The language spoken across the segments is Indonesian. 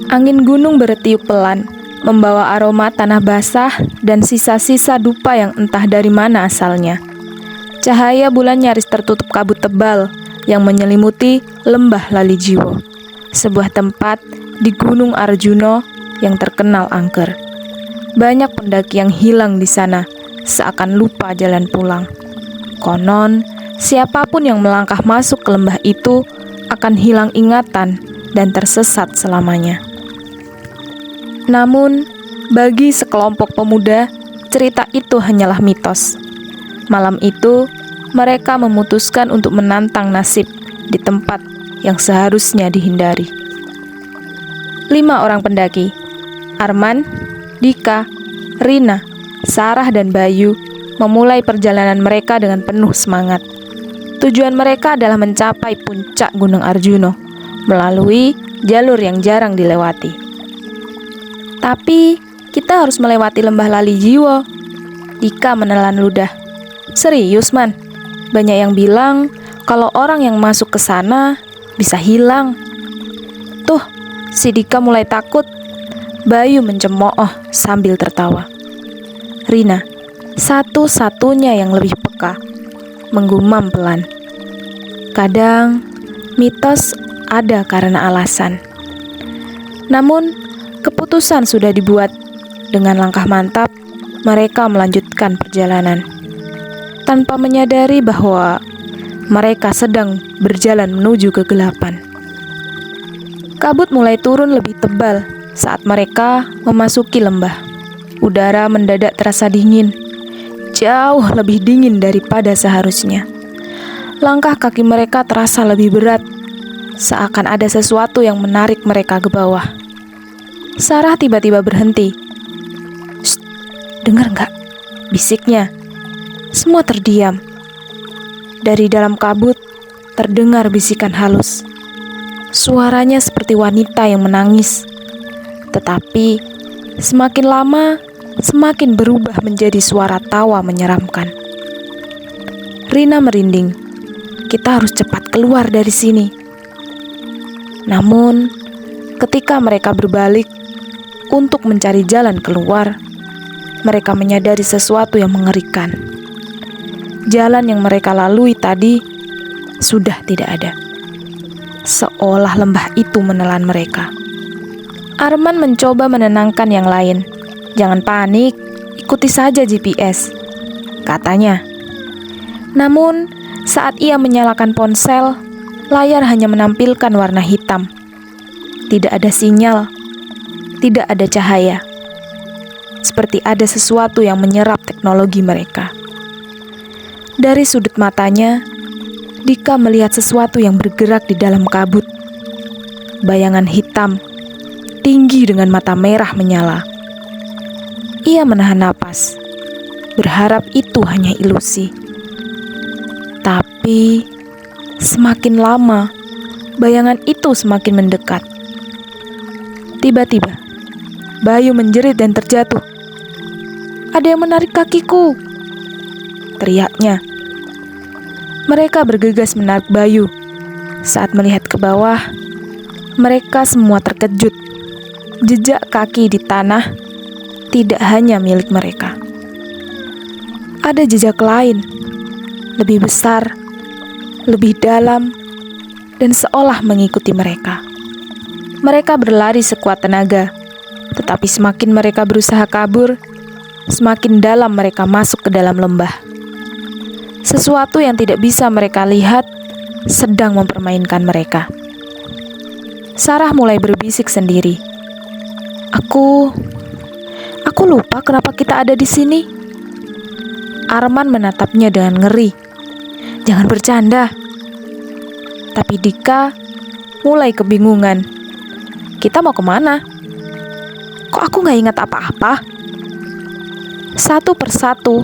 Angin gunung bertiup pelan, membawa aroma tanah basah dan sisa-sisa dupa yang entah dari mana asalnya. Cahaya bulan nyaris tertutup kabut tebal yang menyelimuti lembah Lalijiwo, sebuah tempat di Gunung Arjuno yang terkenal angker. Banyak pendaki yang hilang di sana, seakan lupa jalan pulang. Konon, siapapun yang melangkah masuk ke lembah itu akan hilang ingatan dan tersesat selamanya. Namun, bagi sekelompok pemuda, cerita itu hanyalah mitos. Malam itu, mereka memutuskan untuk menantang nasib di tempat yang seharusnya dihindari. 5 orang pendaki, Arman, Dika, Rina, Sarah, dan Bayu, memulai perjalanan mereka dengan penuh semangat. Tujuan mereka adalah mencapai puncak Gunung Arjuno, melalui jalur yang jarang dilewati. Tapi, kita harus melewati lembah Lalijiwo. Dika menelan ludah. Serius, Man? Banyak yang bilang kalau orang yang masuk ke sana bisa hilang. Tuh, si Dika mulai takut. Bayu mencemooh sambil tertawa. Rina, satu-satunya yang lebih peka, menggumam pelan. Kadang, mitos ada karena alasan. Namun, keputusan sudah dibuat. Dengan langkah mantap, mereka melanjutkan perjalanan. Tanpa menyadari bahwa mereka sedang berjalan menuju kegelapan. Kabut mulai turun lebih tebal saat mereka memasuki lembah. Udara mendadak terasa dingin, jauh lebih dingin daripada seharusnya. Langkah kaki mereka terasa lebih berat, seakan ada sesuatu yang menarik mereka ke bawah. Sarah tiba-tiba berhenti. "Shh, dengar nggak?" bisiknya. Semua terdiam. Dari dalam kabut terdengar bisikan halus. Suaranya seperti wanita yang menangis. Tetapi semakin lama semakin berubah menjadi suara tawa menyeramkan. Rina merinding. Kita harus cepat keluar dari sini. Namun, ketika mereka berbalik untuk mencari jalan keluar, mereka menyadari sesuatu yang mengerikan. Jalan yang mereka lalui tadi sudah tidak ada. Seolah lembah itu menelan mereka. Arman mencoba menenangkan yang lain. "Jangan panik, ikuti saja GPS," katanya. Namun, saat ia menyalakan ponsel, layar hanya menampilkan warna hitam. Tidak ada sinyal. Tidak ada cahaya. Seperti ada sesuatu yang menyerap teknologi mereka. Dari sudut matanya, Dika melihat sesuatu yang bergerak di dalam kabut. Bayangan hitam, tinggi dengan mata merah menyala. Ia menahan napas, berharap itu hanya ilusi. Tapi, semakin lama, bayangan itu semakin mendekat. Tiba-tiba, Bayu menjerit dan terjatuh. "Ada yang menarik kakiku!" teriaknya. Mereka bergegas menarik Bayu. Saat melihat ke bawah, mereka semua terkejut. Jejak kaki di tanah tidak hanya milik mereka. Ada jejak lain, lebih besar, lebih dalam, dan seolah mengikuti mereka. Mereka berlari sekuat tenaga. Tetapi semakin mereka berusaha kabur, semakin dalam mereka masuk ke dalam lembah. Sesuatu yang tidak bisa mereka lihat sedang mempermainkan mereka. Sarah mulai berbisik sendiri. Aku lupa kenapa kita ada di sini." Arman menatapnya dengan ngeri. "Jangan bercanda." Tapi Dika mulai kebingungan. "Kita mau kemana? Kok aku gak ingat apa-apa?" Satu persatu,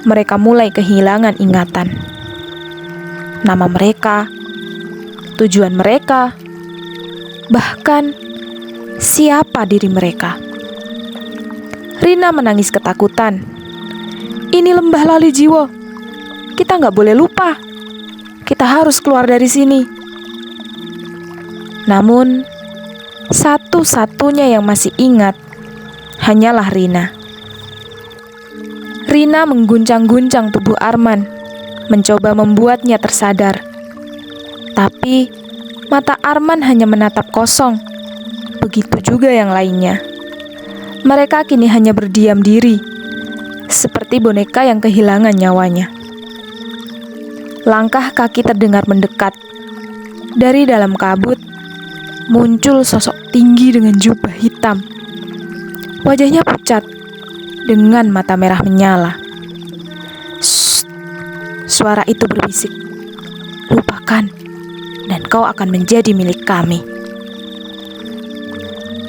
mereka mulai kehilangan ingatan. Nama mereka, tujuan mereka, bahkan siapa diri mereka. Rina menangis ketakutan. "Ini lembah Lalijiwo. Kita gak boleh lupa. Kita harus keluar dari sini." Namun, Satu-satunya yang masih ingat hanyalah Rina. Rina mengguncang-guncang tubuh Arman, mencoba membuatnya tersadar. Tapi mata Arman hanya menatap kosong. Begitu juga yang lainnya. Mereka kini hanya berdiam diri, seperti boneka yang kehilangan nyawanya. Langkah kaki terdengar mendekat. Dari dalam kabut, muncul sosok tinggi dengan jubah hitam. Wajahnya pucat, dengan mata merah menyala. "Shh," suara itu berbisik. "Lupakan, dan kau akan menjadi milik kami."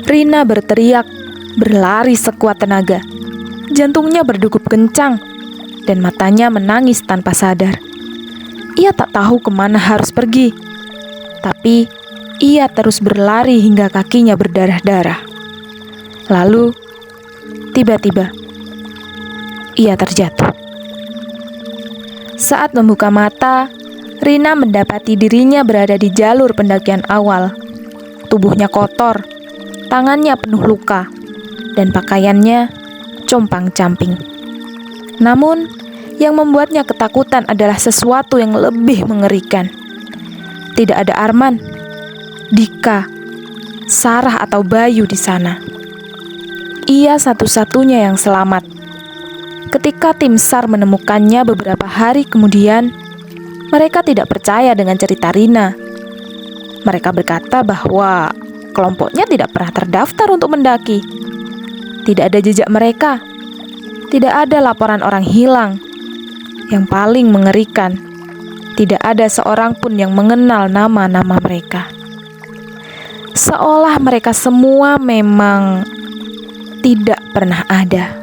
Rina berteriak, berlari sekuat tenaga. Jantungnya berdegup kencang, dan matanya menangis tanpa sadar. Ia tak tahu kemana harus pergi, tapi ia terus berlari hingga kakinya berdarah-darah. Lalu, tiba-tiba, ia terjatuh. Saat membuka mata, Rina mendapati dirinya berada di jalur pendakian awal. Tubuhnya kotor, tangannya penuh luka, dan pakaiannya compang-camping. Namun, yang membuatnya ketakutan adalah sesuatu yang lebih mengerikan. Tidak ada Arman, Dika, Sarah atau Bayu di sana. Ia satu-satunya yang selamat. Ketika tim SAR menemukannya beberapa hari kemudian, mereka tidak percaya dengan cerita Rina. Mereka berkata bahwa kelompoknya tidak pernah terdaftar untuk mendaki. Tidak ada jejak mereka. Tidak ada laporan orang hilang. Yang paling mengerikan, tidak ada seorang pun yang mengenal nama-nama mereka. Seolah mereka semua memang tidak pernah ada.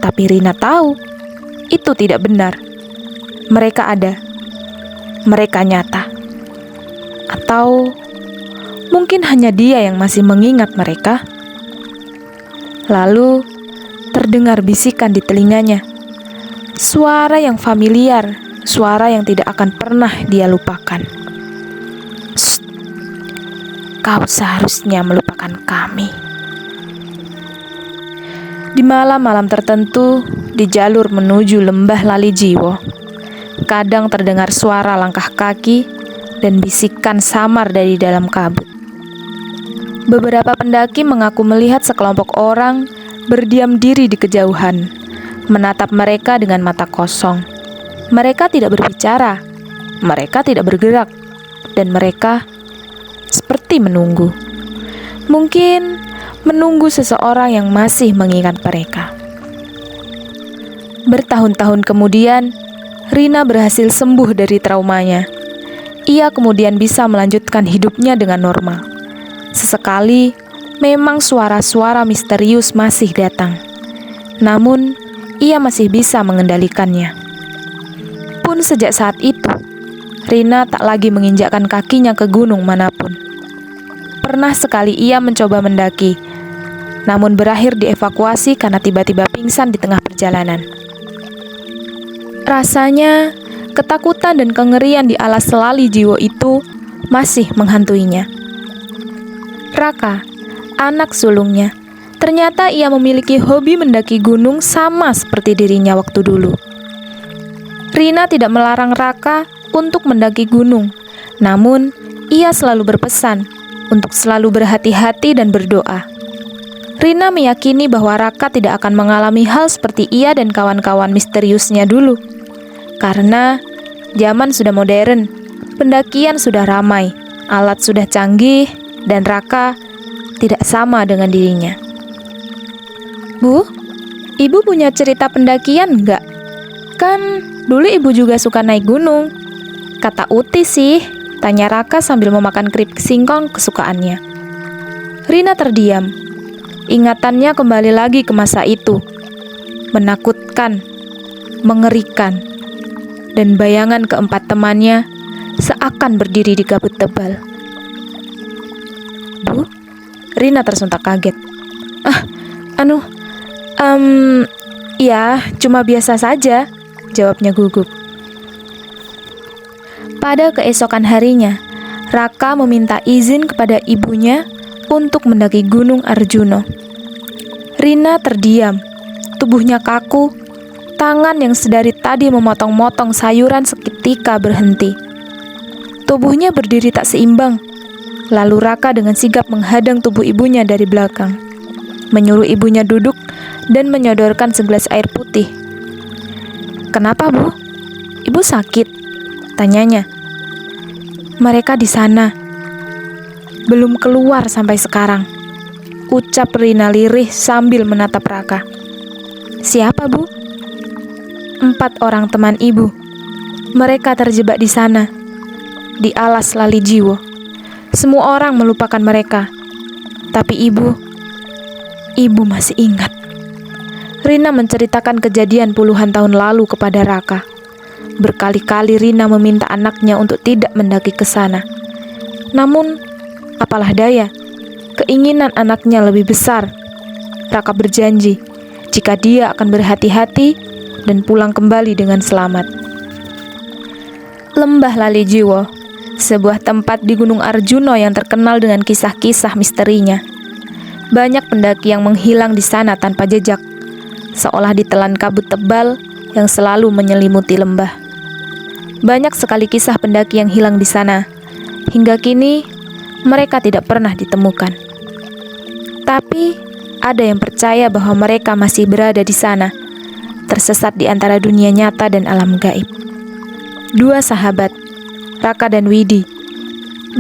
Tapi Rina tahu, itu tidak benar. Mereka ada. Mereka nyata. Atau mungkin hanya dia yang masih mengingat mereka. Lalu terdengar bisikan di telinganya. Suara yang familiar, suara yang tidak akan pernah dia lupakan. "Shh, kau seharusnya melupakan kami." Di malam-malam tertentu, di jalur menuju lembah Lali Jiwo, kadang terdengar suara langkah kaki dan bisikan samar dari dalam kabut. Beberapa pendaki mengaku melihat sekelompok orang berdiam diri di kejauhan, menatap mereka dengan mata kosong. Mereka tidak berbicara, mereka tidak bergerak, dan mereka seperti menunggu. Mungkin menunggu seseorang yang masih mengingat mereka. Bertahun-tahun kemudian, Rina berhasil sembuh dari traumanya. Ia kemudian bisa melanjutkan hidupnya dengan normal. Sesekali, memang suara-suara misterius masih datang. Namun, ia masih bisa mengendalikannya. Pun sejak saat itu, Rina tak lagi menginjakkan kakinya ke gunung manapun. Pernah sekali ia mencoba mendaki, namun berakhir dievakuasi karena tiba-tiba pingsan di tengah perjalanan. Rasanya, ketakutan dan kengerian di alas Lali Jiwo itu masih menghantuinya. Raka, anak sulungnya, ternyata ia memiliki hobi mendaki gunung sama seperti dirinya waktu dulu. Rina tidak melarang Raka untuk mendaki gunung, namun ia selalu berpesan untuk selalu berhati-hati dan berdoa. Rina meyakini bahwa Raka tidak akan mengalami hal seperti ia dan kawan-kawan misteriusnya dulu. Karena zaman sudah modern, pendakian sudah ramai, alat sudah canggih, dan Raka tidak sama dengan dirinya. "Bu, ibu punya cerita pendakian nggak? Kan dulu ibu juga suka naik gunung," kata Uti sih, tanya Raka sambil memakan keripik singkong kesukaannya. Rina terdiam. Ingatannya kembali lagi ke masa itu. Menakutkan, mengerikan, dan bayangan keempat temannya seakan berdiri di kabut tebal. "Bu?" Rina tersentak kaget. Ya, cuma biasa saja," jawabnya gugup. Pada keesokan harinya, Raka meminta izin kepada ibunya untuk mendaki Gunung Arjuno. Rina terdiam, tubuhnya kaku, tangan yang sedari tadi memotong-motong sayuran seketika berhenti. Tubuhnya berdiri tak seimbang, lalu Raka dengan sigap menghadang tubuh ibunya dari belakang, menyuruh ibunya duduk dan menyodorkan segelas air putih. "Kenapa, Bu? Ibu sakit?" tanyanya. "Mereka di sana. Belum keluar sampai sekarang," ucap Rina lirih sambil menatap Raka. "Siapa, Bu?" "4 orang teman ibu. Mereka terjebak di sana, di alas Lali Jiwo. Semua orang melupakan mereka. Tapi ibu masih ingat." Rina menceritakan kejadian puluhan tahun lalu kepada Raka. Berkali-kali Rina meminta anaknya untuk tidak mendaki ke sana. Namun, apalah daya, keinginan anaknya lebih besar. Raka berjanji jika dia akan berhati-hati dan pulang kembali dengan selamat. Lembah Lali Jiwo, sebuah tempat di Gunung Arjuno yang terkenal dengan kisah-kisah misterinya. Banyak pendaki yang menghilang di sana tanpa jejak, seolah ditelan kabut tebal yang selalu menyelimuti lembah. Banyak sekali kisah pendaki yang hilang di sana. Hingga kini, mereka tidak pernah ditemukan. Tapi, ada yang percaya bahwa mereka masih berada di sana, tersesat di antara dunia nyata dan alam gaib. 2 sahabat, Raka dan Widi,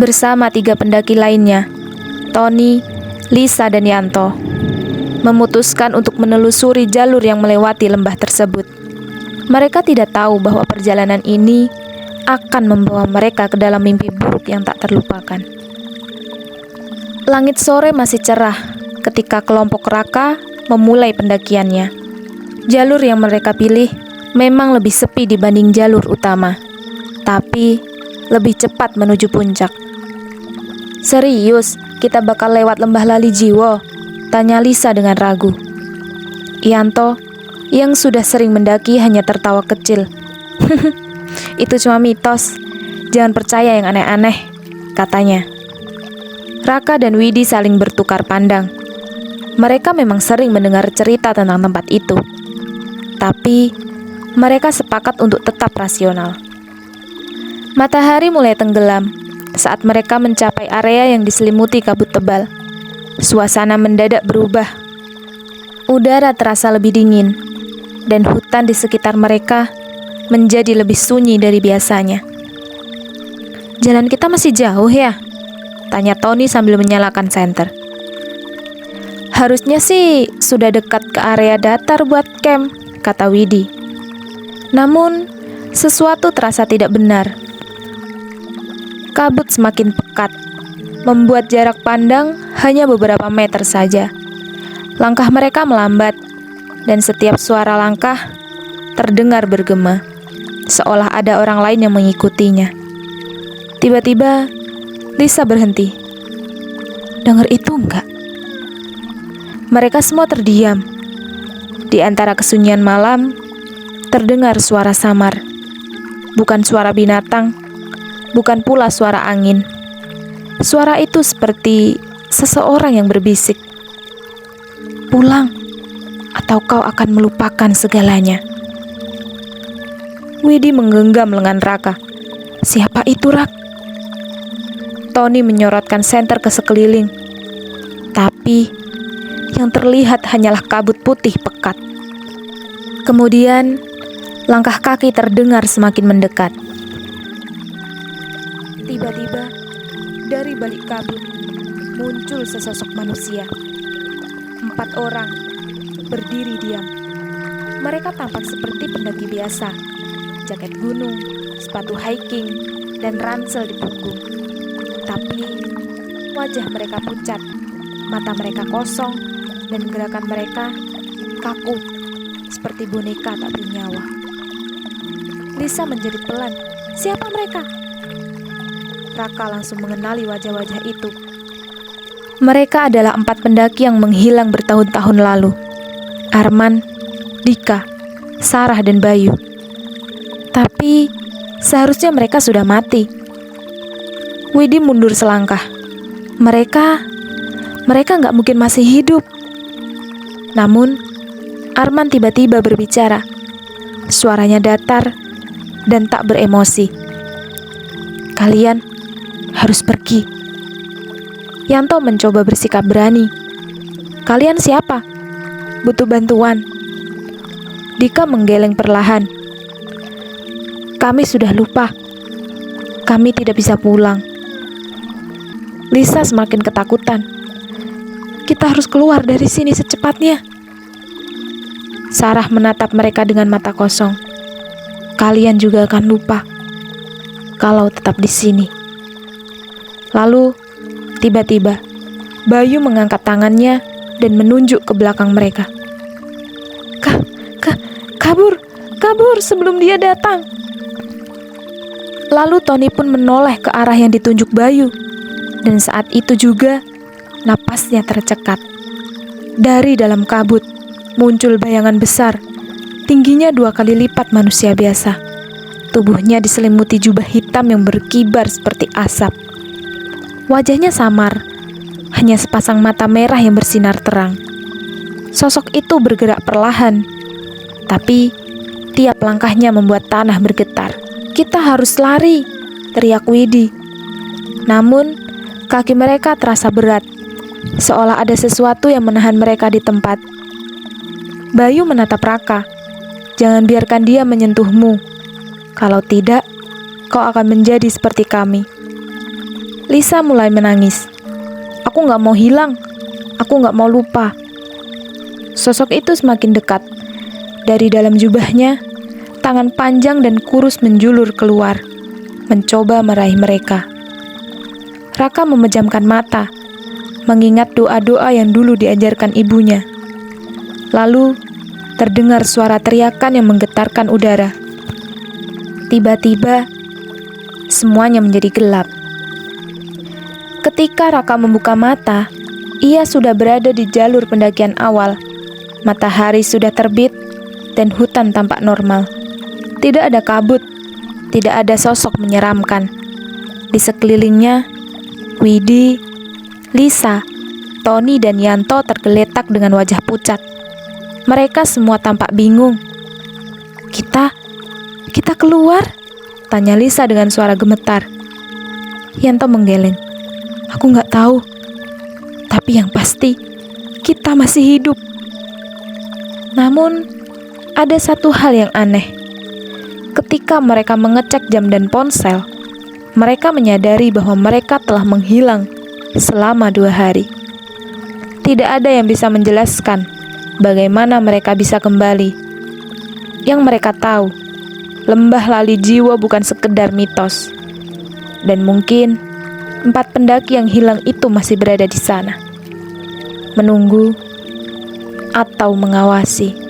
bersama 3 pendaki lainnya, Tony, Lisa, dan Yanto, memutuskan untuk menelusuri jalur yang melewati lembah tersebut. Mereka tidak tahu bahwa perjalanan ini akan membawa mereka ke dalam mimpi buruk yang tak terlupakan. Langit sore masih cerah ketika kelompok Raka memulai pendakiannya. Jalur yang mereka pilih memang lebih sepi dibanding jalur utama, tapi lebih cepat menuju puncak. "Serius, kita bakal lewat lembah Lali Jiwo?" tanya Lisa dengan ragu. Yanto, yang sudah sering mendaki, hanya tertawa kecil. "Itu cuma mitos, jangan percaya yang aneh-aneh," katanya. Raka dan Widi saling bertukar pandang. Mereka memang sering mendengar cerita tentang tempat itu, tapi mereka sepakat untuk tetap rasional. Matahari mulai tenggelam saat mereka mencapai area yang diselimuti kabut tebal. Suasana mendadak berubah. Udara terasa lebih dingin, dan hutan di sekitar mereka menjadi lebih sunyi dari biasanya. "Jalan kita masih jauh ya?" tanya Tony sambil menyalakan senter. "Harusnya sih sudah dekat ke area datar buat camp," kata Widi. Namun, sesuatu terasa tidak benar. Kabut semakin pekat, membuat jarak pandang hanya beberapa meter saja. Langkah mereka melambat, dan setiap suara langkah terdengar bergema, seolah ada orang lain yang mengikutinya. Tiba-tiba, Lisa berhenti. "Dengar itu enggak?" Mereka semua terdiam. Di antara kesunyian malam, terdengar suara samar. Bukan suara binatang, bukan pula suara angin. Suara itu seperti seseorang yang berbisik, "Pulang, atau kau akan melupakan segalanya." Widi menggenggam lengan Raka. "Siapa itu, Rak?" Tony menyorotkan senter ke sekeliling, tapi yang terlihat hanyalah kabut putih pekat. Kemudian, langkah kaki terdengar semakin mendekat. Tiba-tiba, dari balik kabut, muncul sesosok manusia. 4 orang, berdiri diam. Mereka tampak seperti pendaki biasa. Jaket gunung, sepatu hiking, dan ransel di punggung. Tapi, wajah mereka pucat, mata mereka kosong, dan gerakan mereka kaku, seperti boneka tak bernyawa. Lisa menjerit pelan, "Siapa mereka?" Raka langsung mengenali wajah-wajah itu. Mereka adalah 4 pendaki yang menghilang bertahun-tahun lalu. Arman, Dika, Sarah, dan Bayu. Tapi, seharusnya mereka sudah mati. Widi mundur selangkah. Mereka nggak mungkin masih hidup. Namun, Arman tiba-tiba berbicara. Suaranya datar dan tak beremosi. Kalian harus pergi. Yanto mencoba bersikap berani. Kalian siapa? Butuh bantuan. Dika menggeleng perlahan. Kami sudah lupa. Kami tidak bisa pulang. Lisa semakin ketakutan. Kita harus keluar dari sini secepatnya. Sarah menatap mereka dengan mata kosong. Kalian juga akan lupa kalau tetap di sini. Lalu, tiba-tiba, Bayu mengangkat tangannya dan menunjuk ke belakang mereka. Kabur sebelum dia datang. Lalu Tony pun menoleh ke arah yang ditunjuk Bayu. Dan saat itu juga, napasnya tercekat. Dari dalam kabut, muncul bayangan besar, tingginya 2 kali lipat manusia biasa. Tubuhnya diselimuti jubah hitam yang berkibar seperti asap. Wajahnya samar, hanya sepasang mata merah yang bersinar terang. Sosok itu bergerak perlahan, tapi tiap langkahnya membuat tanah bergetar. Kita harus lari, teriak Widi. Namun, kaki mereka terasa berat, seolah ada sesuatu yang menahan mereka di tempat. Bayu menatap Raka. Jangan biarkan dia menyentuhmu. Kalau tidak, kau akan menjadi seperti kami. Lisa mulai menangis. Aku gak mau hilang. Aku gak mau lupa. Sosok itu semakin dekat. Dari dalam jubahnya, tangan panjang dan kurus menjulur keluar, mencoba meraih mereka. Raka memejamkan mata, mengingat doa-doa yang dulu diajarkan ibunya. Lalu, terdengar suara teriakan yang menggetarkan udara. Tiba-tiba, semuanya menjadi gelap. Ketika Raka membuka mata, ia sudah berada di jalur pendakian awal. Matahari sudah terbit, dan hutan tampak normal. Tidak ada kabut, tidak ada sosok menyeramkan. Di sekelilingnya, Widi, Lisa, Tony, dan Yanto tergeletak dengan wajah pucat. Mereka semua tampak bingung. Kita keluar? Tanya Lisa dengan suara gemetar. Yanto menggeleng. Aku nggak tahu. Tapi yang pasti, kita masih hidup. Namun, ada satu hal yang aneh. Ketika mereka mengecek jam dan ponsel, mereka menyadari bahwa mereka telah menghilang selama 2 hari. Tidak ada yang bisa menjelaskan bagaimana mereka bisa kembali. Yang mereka tahu, lembah lali jiwa bukan sekedar mitos. Dan mungkin 4 pendaki yang hilang itu masih berada di sana, menunggu atau mengawasi.